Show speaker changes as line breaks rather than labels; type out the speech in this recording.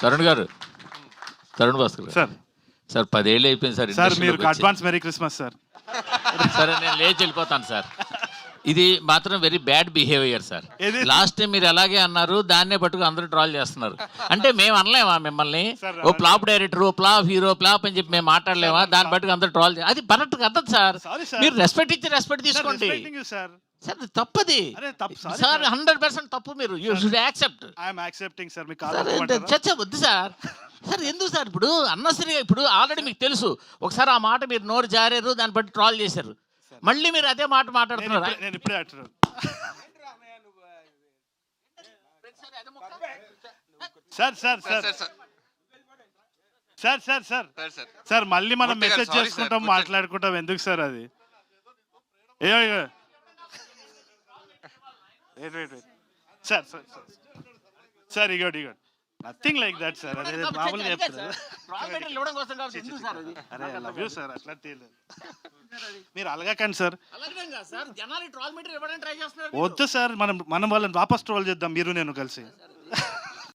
తరుణ్ గారు, తరుణ్ భాస్కర్ గారు.
Sir
sir 10 ఏళ్ళు అయిపోయింది సార్
సార్
ఇండస్ట్రీలోకి
మీరు
వచ్చి.
Advance merry Christmas sir.
సరే నేను లేచి వెళ్ళిపోతాను సార్. ఇది మాత్రం వెరీ బ్యాడ్ బిహేవియర్ సార్.
ఏది?
లాస్ట్ టైం మీరు అలాగే అన్నారు, దాన్నే పట్టుకు అందరూ ట్రాల్ చేస్తున్నారు. అంటే మేము అనలేమా మిమ్మల్ని
సార్,
ఓ ఫ్లాప్ డైరెక్టర్, ఓ ఫ్లాప్ హీరో, ఫ్లాప్ అని చెప్పి మేము మాట్లాడలేమా? దాన్ని పట్టుకు అందరూ ట్రాల్ అది కరెక్ట్ కదదు సార్.
Sorry, sir.
మీరు రెస్పెక్ట్ ఇచ్చి రెస్పెక్ట్ తీసుకోండి
సార్.
సార్. అది తప్పది
అరే తప్పు సార్.
సార్, 100% తప్పు. మీరు you should accept
I'm accepting sir. మీకు
సార్.
కాదు
చర్చ వద్దు సార్. సార్ ఎందుకు సార్? ఇప్పుడు అన్నసరిగా ఇప్పుడు ఆల్రెడీ మీకు తెలుసు, ఒకసారి ఆ మాట మీరు నోరు జారారు, దాన్ని బట్టి ట్రాల్ చేశారు, మళ్ళీ మీరు అదే మాట మాట్లాడుతున్నారు.
నేను ఇప్పుడే అంటున్నాను sir. Sir sir sir sir sir sir మళ్ళీ మనం మెసేజ్ చేసుకుంటాం, మాట్లాడుకుంటాం. ఎందుకు సార్ అది? సార్ సార్ సార్ ఇగోడ్ నథింగ్ లైక్ దట్ సార్. అదే మామూలుగా చెప్తారు. అరే లవ్ యూ సార్. అట్లా తెలియదు, మీరు అలగకండి సార్. వద్దు సార్, మనం వాళ్ళని వాపస్ ట్రోల్ చేద్దాం, మీరు నేను కలిసి.